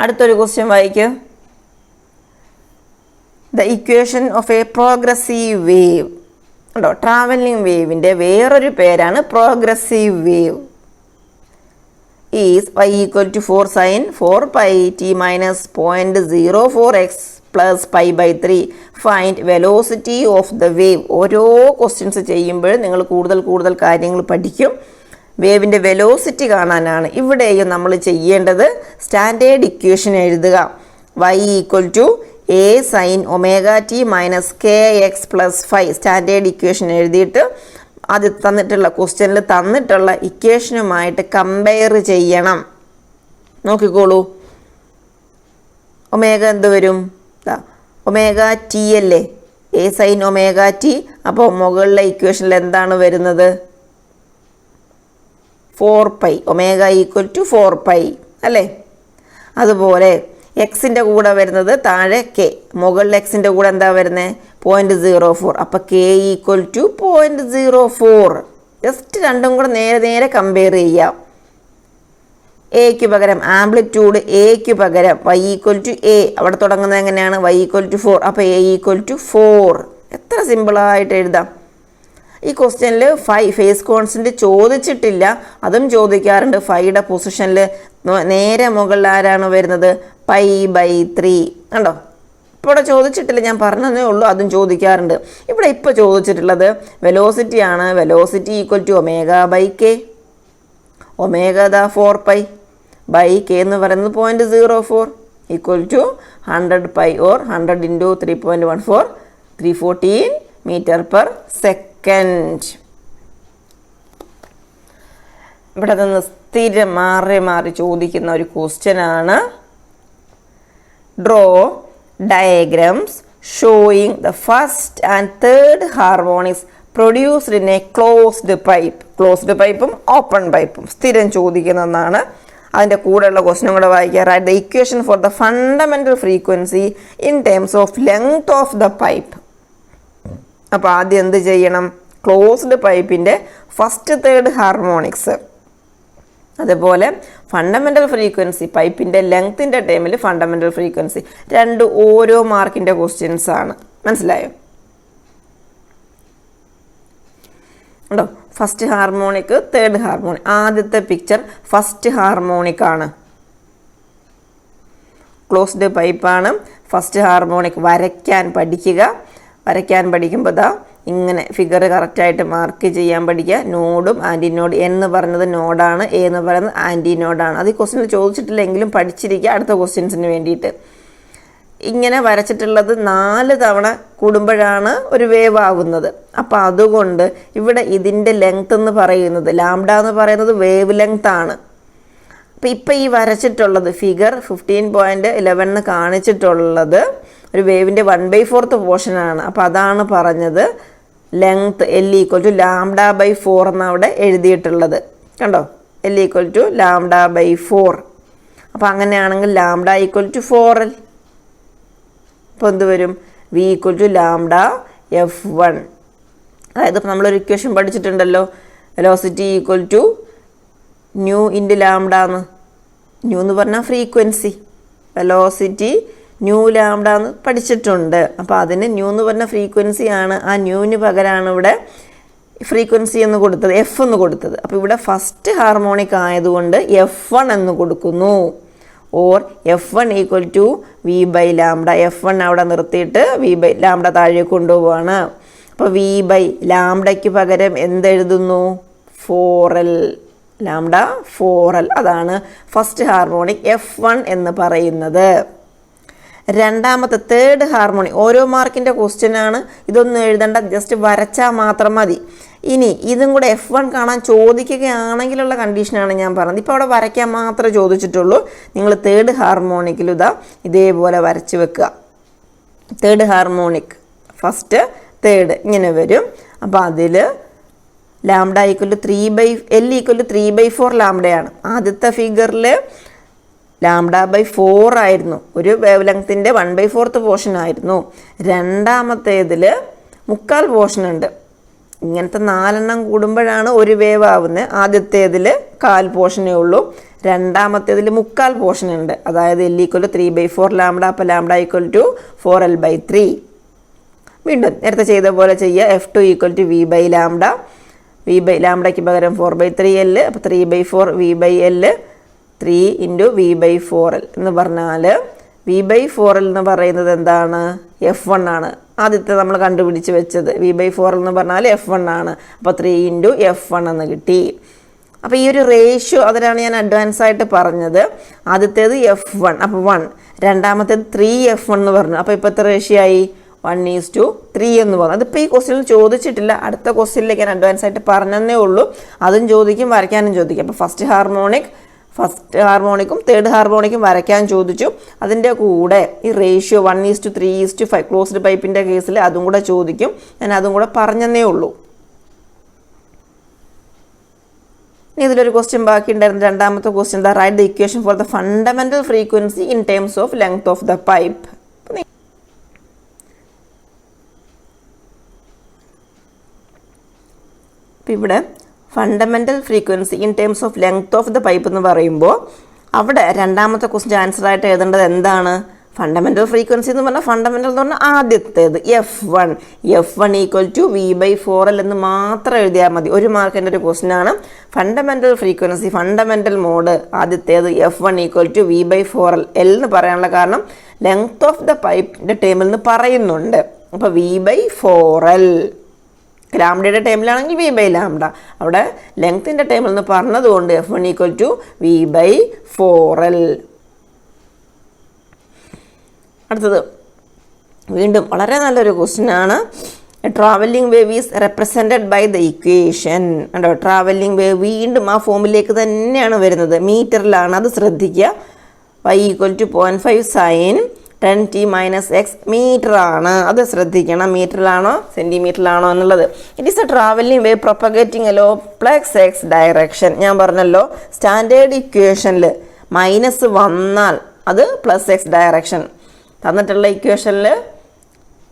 അടുത്തൊരു ക്വസ്റ്റ്യൻ വായിക്കുക. The equation of a progressive wave. ഉണ്ടോ? ട്രാവലിംഗ് വേവിൻ്റെ വേറൊരു പേരാണ് progressive wave. Is y = 4 sin 4πt - 0.04x + π/3. Find velocity of the wave. ഓരോ ക്വസ്റ്റ്യൻസ് ചെയ്യുമ്പോഴും നിങ്ങൾ കൂടുതൽ കാര്യങ്ങൾ പഠിക്കും. വേവിൻ്റെ വെലോസിറ്റി കാണാനാണ് ഇവിടെയും നമ്മൾ ചെയ്യേണ്ടത്. സ്റ്റാൻഡേർഡ് ഇക്വേഷൻ എഴുതുക. y = A sine omega T minus K X plus 5 standard equation എഴുതിയിട്ട് അത് തന്നിട്ടുള്ള ക്വസ്റ്റ്യനിൽ തന്നിട്ടുള്ള ഇക്വേഷനുമായിട്ട് കമ്പയർ ചെയ്യണം. നോക്കിക്കോളൂ, ഒമേഗ എന്ത് വരും? ഒമേഗ ടി അല്ലേ, എ സൈൻ ഒമേഗ ടി. അപ്പോൾ മുകളിലെ ഇക്വേഷനിൽ എന്താണ് വരുന്നത്? 4π, ഒമേഗ ഈക്വൽ ടു 4π അല്ലേ. അതുപോലെ എക്സിൻ്റെ കൂടെ വരുന്നത് താഴെ കെ, മുകളിൽ എക്സിൻ്റെ കൂടെ എന്താ വരുന്നത്? 0.04. അപ്പോൾ കെ ഈക്വൽ ടു 0.04. ജസ്റ്റ് രണ്ടും കൂടെ നേരെ നേരെ കമ്പയർ ചെയ്യാം. എക്ക് പകരം ആംപ്ലിറ്റ്യൂഡ്, എക്ക് പകരം y ഈക്വൽ ടു എ, അവിടെ തുടങ്ങുന്നത് എങ്ങനെയാണ്? y equal to 4. അപ്പോൾ എ ഈക്വൽ ടു 4. എത്ര സിമ്പിളായിട്ട് എഴുതാം. ഈ ക്വസ്റ്റ്യനിൽ ഫേസ് കോൺസ്റ്റൻറ്റ് ചോദിച്ചിട്ടില്ല, അതും ചോദിക്കാറുണ്ട്. ഫൈയുടെ പൊസിഷനിൽ നേരെ മുകളിൽ ആരാണ് വരുന്നത്? π/3. കണ്ടോ, ഇപ്പോൾ ഇവിടെ ചോദിച്ചിട്ടില്ല, ഞാൻ പറഞ്ഞതേ ഉള്ളൂ, അതും ചോദിക്കാറുണ്ട്. ഇവിടെ ഇപ്പോൾ ചോദിച്ചിട്ടുള്ളത് വെലോസിറ്റി ആണ്. Velocity equal to omega by K. Omega 4π by K എന്ന് പറയുന്നത് 0.04 equal to 100π or 100 into 3.14 314 metre per second. ഇവിടെ നിന്ന് സ്ഥിരം മാറി മാറി ചോദിക്കുന്ന ഒരു ക്വസ്റ്റ്യൻ ആണ്. Draw diagrams showing the first and third harmonics produced in a closed pipe. Closed പൈപ്പും ഓപ്പൺ പൈപ്പും സ്ഥിരം ചോദിക്കുന്ന ഒന്നാണ്. അതിൻ്റെ കൂടെയുള്ള ക്വസ്റ്റ്യനും കൂടെ വായിക്കുക. Write the equation for the fundamental frequency in terms of length of the pipe. അപ്പോൾ ആദ്യം എന്ത് ചെയ്യണം? ക്ലോസ്ഡ് പൈപ്പിൻ്റെ ഫസ്റ്റ് തേർഡ് ഹാർമോണിക്സ്, അതുപോലെ ഫണ്ടമെൻ്റൽ ഫ്രീക്വൻസി, പൈപ്പിൻ്റെ ലെങ്ത്തിൻ്റെ ടൈമിൽ ഫണ്ടമെൻ്റൽ ഫ്രീക്വൻസി, രണ്ട് ഓരോ മാർക്കിൻ്റെ ക്വസ്റ്റ്യൻസ് ആണ്. മനസ്സിലായോ? ഉണ്ടോ? First harmonic, third harmonic. ആദ്യത്തെ പിക്ചർ ഫസ്റ്റ് ഹാർമോണിക് ആണ്, ക്ലോസ്ഡ് പൈപ്പാണ്. ഫസ്റ്റ് ഹാർമോണിക് വരയ്ക്കാൻ പഠിക്കുക. വരയ്ക്കാൻ പഠിക്കുമ്പോൾ ദാ ഇങ്ങനെ ഫിഗർ കറക്റ്റായിട്ട് മാർക്ക് ചെയ്യാൻ പഠിക്കുക. നോഡും ആൻറ്റി നോഡ്, എന്ന് പറയുന്നത് നോഡാണ്, എ എന്ന് പറയുന്നത് ആൻറ്റി നോഡാണ്. അത് ഈ ക്വസ്റ്റ്യൻ ചോദിച്ചിട്ടില്ലെങ്കിലും പഠിച്ചിരിക്കുക അടുത്ത ക്വസ്റ്റ്യൻസിന് വേണ്ടിയിട്ട്. ഇങ്ങനെ വരച്ചിട്ടുള്ളത് 4 തവണ കൂടുമ്പോഴാണ് ഒരു വേവ് ആകുന്നത്. അപ്പോൾ അതുകൊണ്ട് ഇവിടെ ഇതിൻ്റെ ലെങ്ത് എന്ന് പറയുന്നത്, ലാംഡ എന്ന് പറയുന്നത് വേവ് ലെങ്ത് ആണ്. അപ്പോൾ ഇപ്പോൾ ഈ വരച്ചിട്ടുള്ളത് ഫിഗർ 15.11 കാണിച്ചിട്ടുള്ളത് ഒരു വേവിൻ്റെ 1/4 പോർഷനാണ്. അപ്പോൾ അതാണ് പറഞ്ഞത് ലെങ്ത് L ഈക്വൽ ടു λ/4 എന്ന് അവിടെ എഴുതിയിട്ടുള്ളത്. കണ്ടോ, L ഈക്വൽ ടു λ/4. അപ്പോൾ അങ്ങനെയാണെങ്കിൽ λ ഈക്വൽ ടു 4L. അപ്പോൾ എന്ത് വരും? V equal to λ/F1. അതായത് ഇപ്പോൾ നമ്മളൊരു ഇക്വേഷൻ പഠിച്ചിട്ടുണ്ടല്ലോ, velocity equal to nu into lambda എന്ന്. ന്യൂ എന്ന് പറഞ്ഞാൽ ഫ്രീക്വൻസി, വെലോസിറ്റി ന്യൂ ലാംഡ എന്ന് പഠിച്ചിട്ടുണ്ട്. അപ്പോൾ അതിന് ന്യൂ എന്ന് പറഞ്ഞ ഫ്രീക്വൻസിയാണ്. ആ ന്യൂവിന് പകരമാണ് ഇവിടെ ഫ്രീക്വൻസി എന്ന് കൊടുത്തത്, എഫ് എന്ന് കൊടുത്തത്. അപ്പോൾ ഇവിടെ ഫസ്റ്റ് ഹാർമോണിക് ആയതുകൊണ്ട് F1 എന്ന് കൊടുക്കുന്നു. Or F1 equal to V/λ. F1 അവിടെ നിർത്തിയിട്ട് V/λ താഴേക്ക് കൊണ്ടുപോവാണ്. അപ്പോൾ V/λ പകരം എന്തെഴുതുന്നു? 4L. λ/4L. അതാണ് ഫസ്റ്റ് ഹാർമോണിക് F1 എന്ന് പറയുന്നത്. രണ്ടാമത്തെ തേർഡ് ഹാർമോണിക് ഓരോ മാർക്കിൻ്റെ ക്വസ്റ്റ്യനാണ്. ഇതൊന്നും എഴുതണ്ട, ജസ്റ്റ് വരച്ചാൽ മാത്രം മതി. ഇനി ഇതും കൂടെ F1 കാണാൻ ചോദിക്കുകയാണെങ്കിലുള്ള കണ്ടീഷനാണ് ഞാൻ പറഞ്ഞത്. ഇപ്പോൾ അവിടെ വരയ്ക്കാൻ മാത്രമേ ചോദിച്ചിട്ടുള്ളൂ. നിങ്ങൾ തേർഡ് ഹാർമോണിക്കിൽ ഇതാ ഇതേപോലെ വരച്ച് വെക്കുക. തേർഡ് ഹാർമോണിക്, ഫസ്റ്റ് തേർഡ് ഇങ്ങനെ വരും. അപ്പോൾ അതിൽ lambda equal to L equal to 3/4 ലാംഡയാണ്. ആദ്യത്തെ ഫിഗറിൽ λ/4 ആയിരുന്നു, ഒരു വേവ് ലെങ്ത്തിൻ്റെ 1/4 പോർഷൻ ആയിരുന്നു. രണ്ടാമത്തേതിൽ 1/4 പോർഷൻ ഉണ്ട്. ഇങ്ങനത്തെ 4 കൂടുമ്പോഴാണ് ഒരു വേവ് ആവുന്നത്. ആദ്യത്തേതിൽ 1/4 പോർഷനേ ഉള്ളൂ, രണ്ടാമത്തേതിൽ 1/4 പോർഷൻ ഉണ്ട്. അതായത് L ഈക്വൽ ടു 3/4 ലാംഡ. അപ്പോൾ λ ഈക്വൽ ടു 4L/3. വീണ്ടും നേരത്തെ ചെയ്ത പോലെ ചെയ്യുക. F2 equal to V/λ. V/λയ്ക്ക് പകരം 4/3L. അപ്പോൾ 3/4 V/L, 3 ഇൻറ്റു V/4L എന്ന് പറഞ്ഞാൽ V/4L എന്ന് പറയുന്നത് എന്താണ്? F1 ആണ്. ആദ്യത്തെ നമ്മൾ കണ്ടുപിടിച്ച് വെച്ചത് V/4L എന്ന് പറഞ്ഞാൽ F1 ആണ്. അപ്പോൾ 3 ഇൻറ്റു F1 എന്ന് കിട്ടി. അപ്പോൾ ഈ ഒരു റേഷ്യോ അതിനാണ് ഞാൻ അഡ്വാൻസ് ആയിട്ട് പറഞ്ഞത്. ആദ്യത്തേത് F1, അപ്പോൾ 1. രണ്ടാമത്തേത് 3f1 എന്ന് പറഞ്ഞു. അപ്പോൾ ഇപ്പോൾ എത്ര റേഷ്യോ ആയി? 1:3 എന്ന് പറഞ്ഞു. അതിപ്പോൾ ഈ ക്വസ്റ്റ്യനിൽ ചോദിച്ചിട്ടില്ല, അടുത്ത ക്വസ്റ്റ്യനിലേക്ക് ഞാൻ അഡ്വാൻസ് ആയിട്ട് പറഞ്ഞതേ ഉള്ളൂ. അതും ചോദിക്കും, വരയ്ക്കാനും ചോദിക്കും. അപ്പോൾ ഫസ്റ്റ് ഹാർമോണിക്കും തേർഡ് ഹാർമോണിക്കും വരയ്ക്കാൻ ചോദിച്ചു. അതിൻ്റെ കൂടെ ഈ റേഷ്യോ 1:3:5 ക്ലോസ്ഡ് പൈപ്പിൻ്റെ കേസിൽ അതും കൂടെ ചോദിക്കും. ഞാൻ അതും കൂടെ പറഞ്ഞതേ ഉള്ളൂ. ഇനി ഇതിലൊരു ക്വസ്റ്റ്യൻ ബാക്കി ഉണ്ടായിരുന്നു. രണ്ടാമത്തെ question the write the equation for the fundamental frequency in terms of length of the pipe. ഇവിടെ fundamental frequency in terms of length of the pipe എന്ന് പറയുമ്പോൾ അവിടെ രണ്ടാമത്തെ ക്വസ്റ്റ്യൻ ആൻസർ ആയിട്ട് എഴുതേണ്ടത് എന്താണ്? ഫണ്ടമെന്റൽ ഫ്രീക്വൻസി എന്ന് പറഞ്ഞാൽ ഫണ്ടമെന്റൽ എന്ന് പറഞ്ഞാൽ ആദ്യത്തേത് F1 = V/4L എന്ന് മാത്രം എഴുതിയാൽ മതി. 1 മാർക്കിൻ്റെ ഒരു ക്വസ്റ്റ്യൻ ആണ്. ഫണ്ടമെന്റൽ ഫ്രീക്വൻസി ഫണ്ടമെന്റൽ മോഡ് ആദ്യത്തേത് F1 = V/4L. എന്ന് പറയാനുള്ള കാരണം ലെങ്ത് ഓഫ് ദ പൈപ്പിൻ്റെ ടേമിൽ നിന്ന് പറയുന്നുണ്ട്. അപ്പോൾ V/4L ലാംഡയുടെ ടൈമിലാണെങ്കിൽ V/λ. അവിടെ ലെങ്ത്തിൻ്റെ ടൈമിൽ നിന്ന് പറഞ്ഞതുകൊണ്ട് F1 = V/4L. അടുത്തത് വീണ്ടും വളരെ നല്ലൊരു ക്വസ്റ്റ്യൻ ആണ്. Travelling wave is represented by the equation. കണ്ടോ, ട്രാവലിംഗ് വേവ് വീണ്ടും ആ ഫോമിലേക്ക് തന്നെയാണ് വരുന്നത്. മീറ്ററിലാണ്, അത് ശ്രദ്ധിക്കുക. y = 0.5 sin 10t - x metre ആണ്, അത് ശ്രദ്ധിക്കണം. മീറ്ററിലാണോ സെൻറ്റിമീറ്ററിലാണോ എന്നുള്ളത്. It is a travelling wave propagating എലോ പ്ലസ് എക്സ് ഡയറക്ഷൻ. ഞാൻ പറഞ്ഞല്ലോ സ്റ്റാൻഡേർഡ് ഇക്വേഷനിൽ മൈനസ് വന്നാൽ അത് പ്ലസ് എക്സ് ഡയറക്ഷൻ. തന്നിട്ടുള്ള ഇക്വേഷനിൽ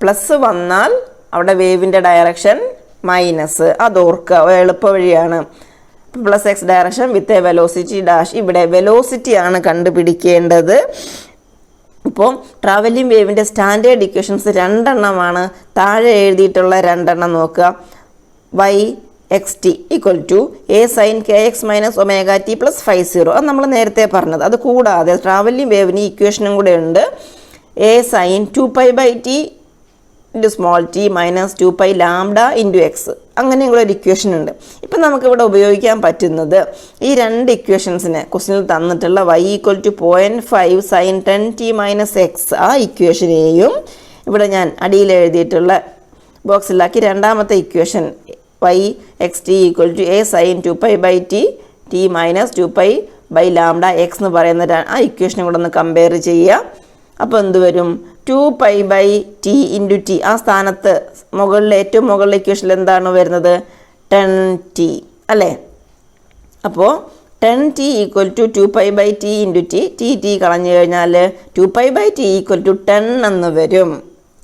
പ്ലസ് വന്നാൽ അവിടെ വേവിൻ്റെ ഡയറക്ഷൻ മൈനസ്. അത് ഓർക്കുക, എളുപ്പ വഴിയാണ്. Plus X direction with a velocity dash. ഇവിടെ വെലോസിറ്റി ആണ് കണ്ടുപിടിക്കേണ്ടത്. ഇപ്പോൾ ട്രാവലിംഗ് വേവിൻ്റെ സ്റ്റാൻഡേർഡ് ഇക്വേഷൻസ് 2 എണ്ണമാണ്. താഴെ എഴുതിയിട്ടുള്ള 2 എണ്ണം നോക്കുക. yxt = a sin kx - ωt + φ0. അത് നമ്മൾ നേരത്തെ പറഞ്ഞത്. അത് കൂടാതെ ട്രാവലിംഗ് വേവിന് ഇക്വേഷനും കൂടെ ഉണ്ട്. a sin 2π/t × t - 2π λ × x. അങ്ങനെയും കൂടെ ഒരു ഇക്വേഷൻ ഉണ്ട്. ഇപ്പം നമുക്കിവിടെ ഉപയോഗിക്കാൻ പറ്റുന്നത് ഈ 2 ഇക്വേഷൻസിനെ ക്വസ്റ്റ്യനിൽ തന്നിട്ടുള്ള y = 0.5 sin 10t - x ആ ഇക്വേഷനെയും ഇവിടെ ഞാൻ അടിയിൽ എഴുതിയിട്ടുള്ള ബോക്സിലാക്കി രണ്ടാമത്തെ equation yxt = a sin 2π/t t - 2π λ x എന്ന് പറയുന്ന ആ ഇക്വേഷനും കൂടെ ഒന്ന് കമ്പയർ ചെയ്യുക. അപ്പോൾ എന്ത് വരും? 2π/t × t. ആ സ്ഥാനത്ത് ഏറ്റവും മുകളിലെ ഇക്വേഷനിൽ എന്താണ് വരുന്നത്? 10t അല്ലേ? അപ്പോൾ 10t = 2π/t × t കളഞ്ഞു കഴിഞ്ഞാൽ 2π/t = 10 എന്ന് വരും.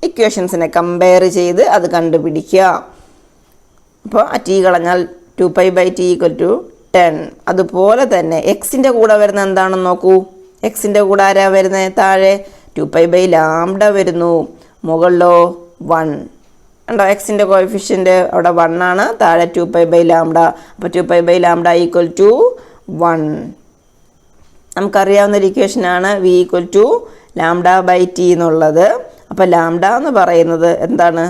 ഇക്വേഷൻസിനെ കമ്പയർ ചെയ്ത് അത് കണ്ടുപിടിക്കുക. അപ്പോൾ ആ t കളഞ്ഞാൽ 2π/t = 10. അതുപോലെ തന്നെ എക്സിൻ്റെ കൂടെ വരുന്ന എന്താണെന്ന് നോക്കൂ. എക്സിൻ്റെ കൂടെ ആരാ വരുന്നത്? താഴെ 2π λ വരുന്നു, മുകളിലോ 1. ഉണ്ടോ? എക്സിൻ്റെ കോഎഫിഷ്യൻ്റ് അവിടെ 1 ആണ്, താഴെ 2π λ. അപ്പോൾ 2π λ = 1. നമുക്കറിയാവുന്ന ഒരു ഇക്വേഷനാണ് v = λ/t എന്നുള്ളത്. അപ്പോൾ λ എന്ന് പറയുന്നത് എന്താണ്?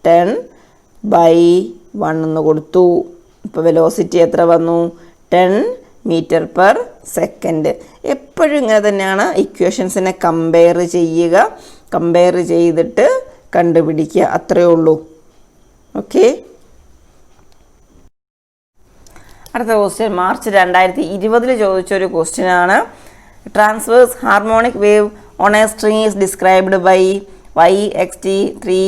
10/1 എന്ന് കൊടുത്തു. ഇപ്പോൾ വെലോസിറ്റി എത്ര വന്നു? 10 m/s. എപ്പോഴും ഇങ്ങനെ തന്നെയാണ് ഇക്വേഷൻസിനെ കമ്പയർ ചെയ്യുക. കമ്പയർ ചെയ്തിട്ട് കണ്ടുപിടിക്കുക, അത്രയേ ഉള്ളൂ. ഓക്കെ. അടുത്ത ക്വസ്റ്റ്യൻ മാർച്ച് 2020 ചോദിച്ചൊരു ക്വസ്റ്റ്യൻ ആണ്. Transverse harmonic wave on a string is described by yxt 3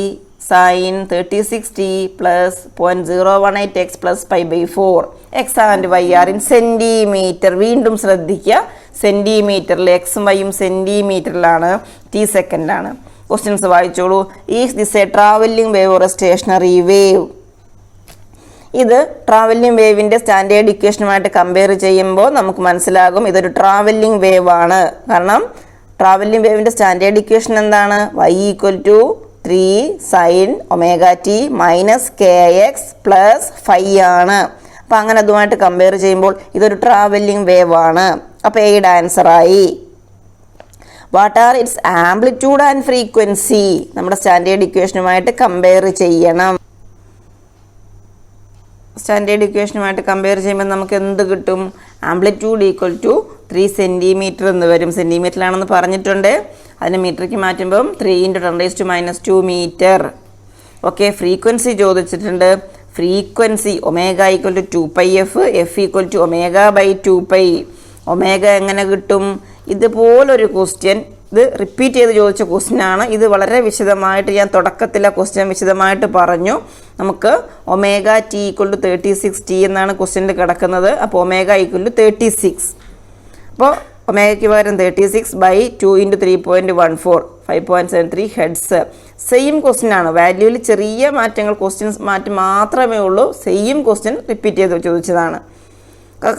sin 36t plus 0.018x plus π/4. x and y are in centimetre. വീണ്ടും ശ്രദ്ധിക്കുക, സെൻറ്റിമീറ്ററിൽ എക്സും വൈയും സെൻറ്റിമീറ്ററിലാണ്, t സെക്കൻഡാണ്. ക്വസ്റ്റ്യൻസ് വായിച്ചോളൂ. Is this a travelling wave or a stationary wave? ഇത് ട്രാവലിംഗ് വേവിൻ്റെ സ്റ്റാൻഡേർഡ് ഇക്വേഷനുമായിട്ട് കമ്പയർ ചെയ്യുമ്പോൾ നമുക്ക് മനസ്സിലാകും ഇതൊരു ട്രാവലിംഗ് വേവ് ആണ്. കാരണം ട്രാവലിംഗ് വേവിൻ്റെ സ്റ്റാൻഡേർഡ് ഇക്വേഷൻ എന്താണ്? y = 3 sin ωt - kx plus φ ആണ്. അപ്പം അങ്ങനെ അതുമായിട്ട് കമ്പയർ ചെയ്യുമ്പോൾ ഇതൊരു ട്രാവലിംഗ് വേവ് ആണ്. അപ്പോൾ എയുടെ ആൻസറായി. What are its amplitude and frequency? നമ്മുടെ സ്റ്റാൻഡേർഡ് ഇക്വേഷനുമായിട്ട് കമ്പയർ ചെയ്യണം. സ്റ്റാൻഡേർഡ് ഇക്വേഷനുമായിട്ട് കമ്പയർ ചെയ്യുമ്പോൾ നമുക്ക് എന്ത് കിട്ടും? ആംപ്ലിറ്റ്യൂഡ് = 3 സെൻറ്റിമീറ്റർ എന്ന് വരും. സെൻറ്റിമീറ്ററിലാണെന്ന് പറഞ്ഞിട്ടുണ്ട്. അതിന് മീറ്ററിലേക്ക് മാറ്റുമ്പം 3 × 10⁻² മീറ്റർ. ഓക്കെ, ഫ്രീക്വൻസി ചോദിച്ചിട്ടുണ്ട്. Frequency omega = 2πf, f = ω/2π. Omega എങ്ങനെ കിട്ടും? ഇതുപോലൊരു ക്വസ്റ്റ്യൻ, ഇത് റിപ്പീറ്റ് ചെയ്ത് ചോദിച്ച ക്വസ്റ്റ്യനാണ്. ഇത് വളരെ വിശദമായിട്ട് ഞാൻ തുടക്കത്തിലെ ക്വസ്റ്റ്യൻ വിശദമായിട്ട് പറഞ്ഞു. നമുക്ക് ഒമേഗ t = 36t എന്നാണ് ക്വസ്റ്റ്യനിൽ കിടക്കുന്നത്. അപ്പോൾ ഒമേഗ = 36. അപ്പോൾ ഒമേഗയ്ക്ക് പകരം 36/2 × 3.14 5.73 ഹെഡ്സ്. സെയിം ക്വസ്റ്റ്യൻ ആണ്. വാല്യൂവിൽ ചെറിയ മാറ്റങ്ങൾ, ക്വസ്റ്റ്യൻസ് മാറ്റം മാത്രമേ ഉള്ളൂ. സെയിം ക്വസ്റ്റ്യൻ റിപ്പീറ്റ് ചെയ്ത് ചോദിച്ചതാണ്.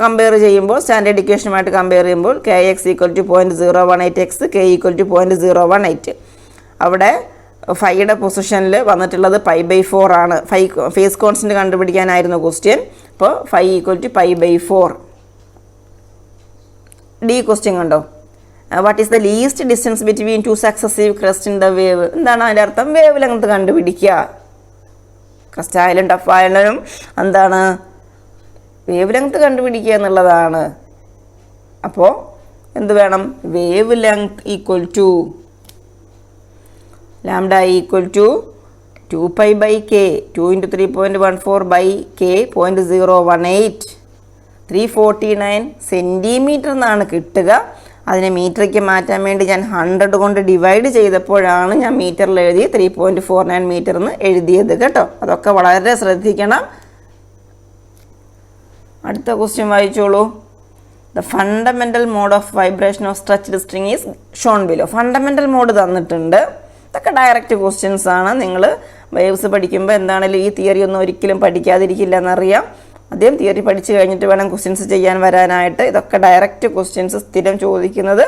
കമ്പയർ ചെയ്യുമ്പോൾ, സ്റ്റാൻഡേർഡ് ഇക്വേഷനുമായിട്ട് കമ്പയർ ചെയ്യുമ്പോൾ kx = 0.018x, k = 0.018. അവിടെ ഫൈയുടെ പൊസിഷനിൽ വന്നിട്ടുള്ളത് π/4 ആണ്. ഫേസ് കോൺസ്റ്റൻറ്റ് കണ്ടുപിടിക്കാനായിരുന്നു ക്വസ്റ്റ്യൻ. അപ്പോൾ φ = π/4. ഡി ക്വസ്റ്റ്യൻ കണ്ടോ? What is the least distance between 2 successive crest in the wave? എന്താണ് അതിൻ്റെ അർത്ഥം? വേവ് ലെങ്ത് കണ്ടുപിടിക്കുക. ക്രസ്റ്റ് ആയാലും ടഫ് ആയാലും എന്താണ്? വേവ് ലെങ്ത് കണ്ടുപിടിക്കുക എന്നുള്ളതാണ്. അപ്പോൾ എന്ത് വേണം? Wave length = λ = 2π/k, 2 × 3.14/k 0.018 349 centimetre എന്നാണ് കിട്ടുക. അതിനെ മീറ്ററിലേക്ക് മാറ്റാൻ വേണ്ടി ഞാൻ 100 കൊണ്ട് ഡിവൈഡ് ചെയ്തപ്പോഴാണ് ഞാൻ മീറ്ററിൽ എഴുതി 3.49 മീറ്റർ എന്ന് എഴുതിയത് കേട്ടോ. അതൊക്കെ വളരെ ശ്രദ്ധിക്കണം. അടുത്ത ക്വസ്റ്റ്യൻ വായിച്ചോളൂ. The fundamental mode of vibration of stretched string is shown below. Fundamental mode തന്നിട്ടുണ്ട്. ഇതൊക്കെ ഡയറക്റ്റ് ക്വസ്റ്റ്യൻസ് ആണ്. നിങ്ങൾ വേവ്സ് പഠിക്കുമ്പോൾ എന്താണെങ്കിലും ഈ തിയറി ഒന്നും ഒരിക്കലും പഠിക്കാതിരിക്കില്ല എന്നറിയാം. ആദ്യം തിയറി പഠിച്ചു കഴിഞ്ഞിട്ട് വേണം ക്വസ്റ്റ്യൻസ് ചെയ്യാൻ വരാനായിട്ട്. ഇതൊക്കെ ഡയറക്റ്റ് ക്വസ്റ്റ്യൻസ് സ്ഥിരം ചോദിക്കുന്നത്.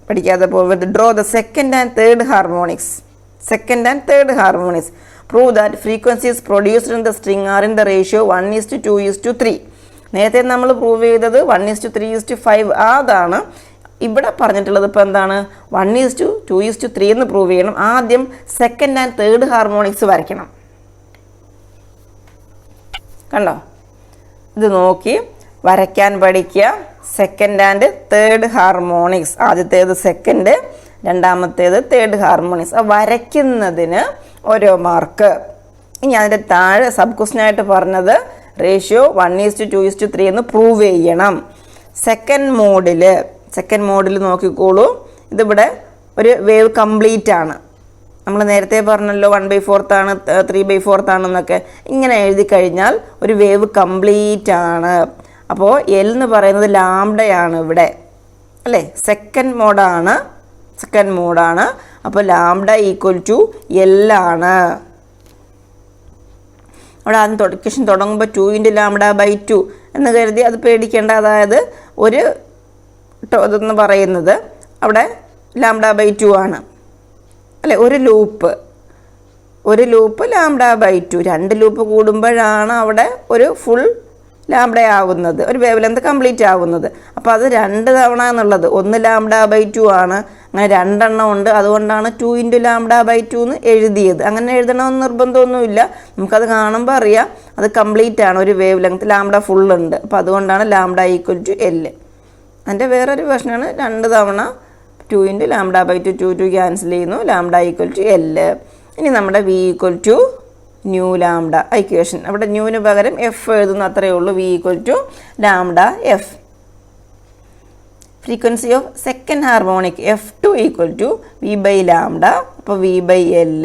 പഠിക്കാതെ പോകരുത്. Draw the second and third harmonics. Second and third harmonics. Prove that frequencies produced in the string are in the ratio 1:2:3. നേരത്തെ നമ്മൾ പ്രൂവ് ചെയ്തത് 1:3:5 അതാണ്. ഇവിടെ പറഞ്ഞിട്ടുള്ളത് ഇപ്പോൾ എന്താണ്? 1:2:3 എന്ന് പ്രൂവ് ചെയ്യണം. ആദ്യം സെക്കൻഡ് ആൻഡ് തേർഡ് ഹാർമോണിക്സ് വരയ്ക്കണം. കണ്ടോ? ഇത് നോക്കി വരയ്ക്കാൻ പഠിക്കുക. Second and third harmonics. ആദ്യത്തേത് സെക്കൻഡ്, രണ്ടാമത്തേത് തേർഡ് ഹാർമോണിക്സ്. വരയ്ക്കുന്നതിന് ഓരോ മാർക്ക്. ഇനി അതിൻ്റെ താഴെ സബ് ക്വസ്റ്റ്യനായിട്ട് പറഞ്ഞത് റേഷ്യോ 1:2:3 എന്ന് പ്രൂവ് ചെയ്യണം. സെക്കൻഡ് മോഡിൽ നോക്കിക്കോളൂ. ഇതിവിടെ ഒരു വേവ് കംപ്ലീറ്റ് ആണ്. നമ്മൾ നേരത്തെ പറഞ്ഞല്ലോ 1/4 ആണ്, 3/4 ആണെന്നൊക്കെ. ഇങ്ങനെ എഴുതി കഴിഞ്ഞാൽ ഒരു വേവ് കംപ്ലീറ്റ് ആണ്. അപ്പോൾ എൽ എന്ന് പറയുന്നത് ലാംഡയാണ് ഇവിടെ, അല്ലേ? സെക്കൻഡ് മോഡാണ്. അപ്പോൾ λ = L ആണ്. അവിടെ ആദ്യം ക്വസ്റ്റ്യൻ തുടങ്ങുമ്പോൾ 2 × λ/2 എന്ന് കരുതി അത് പേടിക്കേണ്ട. അതായത് ഒരു ഇതെന്ന് പറയുന്നത് അവിടെ λ/2 ആണ്, അല്ലേ? ഒരു ലൂപ്പ് λ/2. 2 ലൂപ്പ് കൂടുമ്പോഴാണ് അവിടെ ഒരു ഫുൾ ലാംഡ ആവുന്നത്, ഒരു വേവ് ലെങ്ത് കംപ്ലീറ്റ് ആവുന്നത്. അപ്പോൾ അത് 2 തവണ എന്നുള്ളത് 1 λ/2 ആണ്. അങ്ങനെ 2 എണ്ണം ഉണ്ട്. അതുകൊണ്ടാണ് 2 × λ/2 എന്ന് എഴുതിയത്. അങ്ങനെ എഴുതണമെന്ന് നിർബന്ധമൊന്നുമില്ല. നമുക്കത് കാണുമ്പോൾ അറിയാം അത് കംപ്ലീറ്റ് ആണ്, ഒരു വേവ് ലെങ്ത് ലാംഡ ഫുൾ ഉണ്ട്. അപ്പോൾ അതുകൊണ്ടാണ് λ = L. അതിൻ്റെ വേറൊരു വെർഷനാണ് 2 തവണ 2 × λ/2. 2 ക്യാൻസൽ ചെയ്യുന്നു. λ = L. ഇനി നമ്മുടെ v = ന്യൂ ലാംഡ ഇക്വേഷൻ. അവിടെ ന്യൂവിന് പകരം എഫ് എഴുതുന്നു, അത്രയേ ഉള്ളൂ. v = λf. Frequency of second harmonic F2 = v/λ. അപ്പോൾ v/L.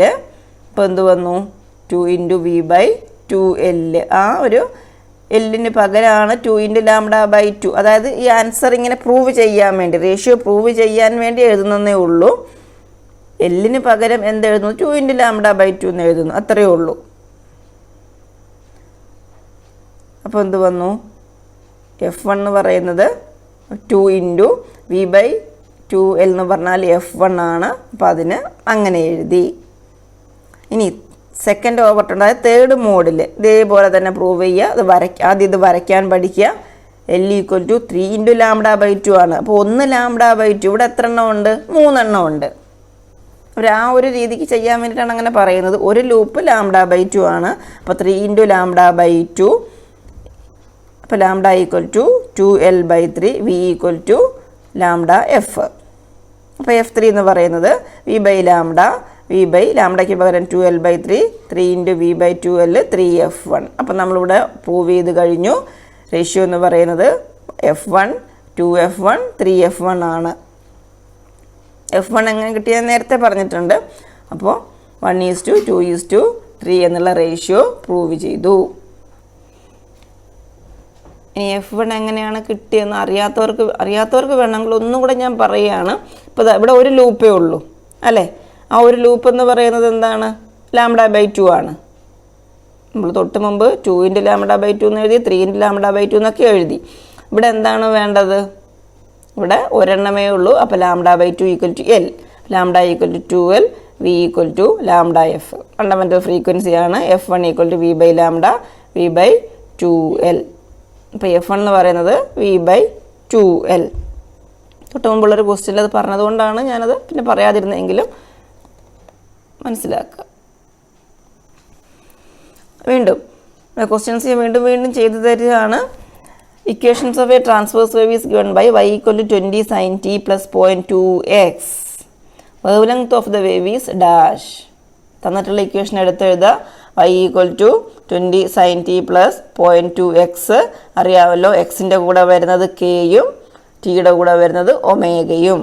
ഇപ്പോൾ എന്ത് വന്നു? 2 × v/2L. ആ ഒരു എല്ലിന് പകരമാണ് 2 × λ/2. അതായത് ഈ ആൻസർ ഇങ്ങനെ പ്രൂവ് ചെയ്യാൻ വേണ്ടി, റേഷ്യോ പ്രൂവ് ചെയ്യാൻ വേണ്ടി എഴുതുന്നതേ ഉള്ളൂ. എല്ലിന് പകരം എന്തെഴുതുന്നു? 2 × λ/2 എന്ന് എഴുതുന്നു, അത്രയേ ഉള്ളൂ. അപ്പോൾ എന്ത് വന്നു? F1 എന്ന് പറയുന്നത് 2 × v/2L എന്ന് പറഞ്ഞാൽ F1 ആണ്. അപ്പോൾ അതിന് അങ്ങനെ എഴുതി. ഇനി സെക്കൻഡ് ഓവർട്ടുണ്ട്, അതായത് തേർഡ് മോഡിൽ ഇതേപോലെ തന്നെ പ്രൂവ് ചെയ്യുക. ആദ്യം ഇത് വരയ്ക്കാൻ പഠിക്കുക. L = 3 × λ/2 ആണ്. അപ്പോൾ 1 λ/2. ഇവിടെ എത്ര എണ്ണം ഉണ്ട്? 3 എണ്ണം ഉണ്ട്. ആ ഒരു രീതിക്ക് ചെയ്യാൻ വേണ്ടിയിട്ടാണ് അങ്ങനെ പറയുന്നത്. ഒരു ലൂപ്പ് λ/2 ആണ്. അപ്പോൾ 3 × λ/2. അപ്പോൾ lambda equal to 2L/3 V equal to lambda f. അപ്പോൾ F3 എന്ന് പറയുന്നത് V ലാംഡയ്ക്ക് പകരം 2L/3 3 × V/2L 3F1. അപ്പം നമ്മളിവിടെ പ്രൂവ് ചെയ്ത് കഴിഞ്ഞു. റേഷ്യോ എന്ന് പറയുന്നത് F1 2F1 3F1 ആണ്. F1 എങ്ങനെ കിട്ടിയെന്ന് നേരത്തെ പറഞ്ഞിട്ടുണ്ട്. അപ്പോൾ 1:2:3 എന്നുള്ള റേഷ്യോ പ്രൂവ് ചെയ്തു. ഇനി F1 എങ്ങനെയാണ് കിട്ടിയെന്ന് അറിയാത്തവർക്ക് വേണമെങ്കിൽ ഒന്നും കൂടെ ഞാൻ പറയുകയാണ്. ഇപ്പോൾ ഇവിടെ ഒരു ലൂപ്പേ ഉള്ളൂ അല്ലേ? ആ ഒരു ലൂപ്പ് എന്ന് പറയുന്നത് എന്താണ്? λ/2 ആണ്. നമ്മൾ തൊട്ട് മുമ്പ് 2 × λ/2 എന്ന് എഴുതി, 3 × λ/2 എന്നൊക്കെ എഴുതി. ഇവിടെ എന്താണ് വേണ്ടത്? ഇവിടെ ഒരെണ്ണമേ ഉള്ളൂ. അപ്പോൾ λ/2 equal to L, lambda equal to 2L, V equal to lambda F. Fundamental ഫ്രീക്വൻസിയാണ് F1 equal to V/λ V/2L. അപ്പോൾ F1 എന്ന് പറയുന്നത് V/2L. തൊട്ട് മുമ്പുള്ളൊരു ക്വസ്റ്റ്യനിൽ അത് പറഞ്ഞതുകൊണ്ടാണ് ഞാനത് പിന്നെ പറയാതിരുന്നെങ്കിലും മനസ്സിലാക്കുക. വീണ്ടും ക്വസ്റ്റ്യൻസ് വീണ്ടും ചെയ്തു തരികയാണ്. Equations of a transverse wave is given by y equal to 20 sin t plus 0.2x. Wavelength of the wave is dash. തന്നിട്ടുള്ള ഇക്വേഷൻ എടുത്തെഴുതുക. y equal to 20 sin t plus 0.2x. അറിയാമല്ലോ, എക്സിൻ്റെ കൂടെ വരുന്നത് കെയും ടിയുടെ കൂടെ വരുന്നത് ഒമേഗയും.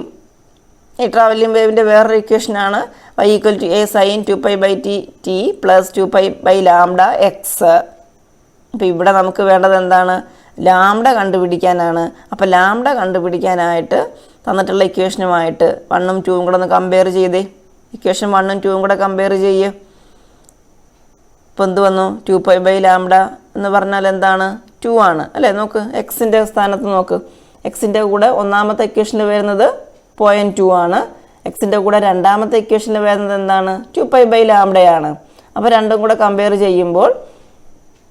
ഈ ട്രാവലിംഗ് വേവിൻ്റെ വേറൊരു ഇക്വേഷനാണ് y equal to a sin 2π/t plus 2π/λx. അപ്പോൾ ഇവിടെ നമുക്ക് വേണ്ടത് എന്താണ്? ലാംഡ കണ്ടുപിടിക്കാനാണ്. അപ്പോൾ ലാംഡ കണ്ടുപിടിക്കാനായിട്ട് തന്നിട്ടുള്ള ഇക്വേഷനുമായിട്ട് 1ഉം 2ഉം കൂടെ ഒന്ന് കമ്പയർ ചെയ്തേ. ഇക്വേഷൻ 1ഉം 2ഉം കൂടെ കമ്പയർ ചെയ്യുക. ഇപ്പോൾ എന്ത് വന്നു? 2π/λ എന്ന് പറഞ്ഞാൽ എന്താണ്? 2 ആണ് അല്ലേ? നോക്ക്, എക്സിൻ്റെ സ്ഥാനത്ത് നോക്ക്. എക്സിൻ്റെ കൂടെ ഒന്നാമത്തെ ഇക്വേഷനിൽ വരുന്നത് 0.2 ആണ്. എക്സിൻ്റെ കൂടെ രണ്ടാമത്തെ ഇക്വേഷനിൽ വരുന്നത് എന്താണ്? 2π/λ ആണ്. അപ്പോൾ രണ്ടും കൂടെ കമ്പയർ ചെയ്യുമ്പോൾ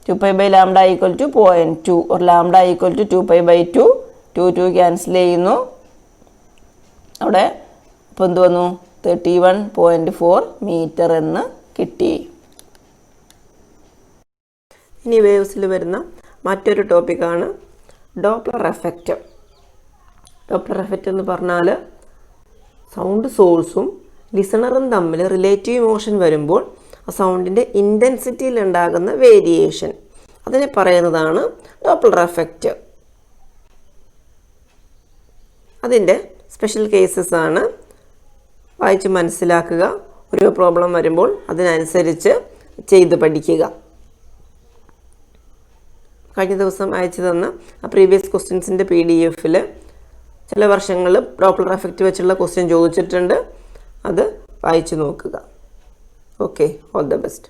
2π/λ equal to 0.2 or lambda equal to 2π/2. 2 cancel ചെയ്യുന്നു. അവിടെ ഇപ്പോൾ എന്ത് വന്നു? 31.4 മീറ്റർ എന്ന് കിട്ടി. ഇനി വേവ്സിൽ വരുന്ന മറ്റൊരു ടോപ്പിക്കാണ് ഡോപ്ലർ എഫക്റ്റ്. ഡോപ്ലർ എഫക്റ്റ് എന്ന് പറഞ്ഞാൽ സൗണ്ട് സോഴ്സും ലിസണറും തമ്മിൽ റിലേറ്റീവ് മോഷൻ വരുമ്പോൾ ആ സൗണ്ടിൻ്റെ ഇൻറ്റൻസിറ്റിയിൽ ഉണ്ടാകുന്ന വേരിയേഷൻ, അതിനെ പറയുന്നതാണ് ഡോപ്ലർ എഫക്റ്റ്. അതിൻ്റെ സ്പെഷ്യൽ കേസസ് ആണ്. വായിച്ച് മനസ്സിലാക്കുക. ഒരു പ്രോബ്ലം വരുമ്പോൾ അതിനനുസരിച്ച് ചെയ്ത് പഠിക്കുക. കഴിഞ്ഞ ദിവസം അയച്ചു തന്ന ആ പ്രീവിയസ് ക്വസ്റ്റ്യൻസിൻ്റെ PDF-ൽ ചില വർഷങ്ങളിൽ ഡോപ്ലർ എഫക്റ്റ് വെച്ചുള്ള ക്വസ്റ്റ്യൻ ചോദിച്ചിട്ടുണ്ട്. അത് വായിച്ചു നോക്കുക. Okay, all the best.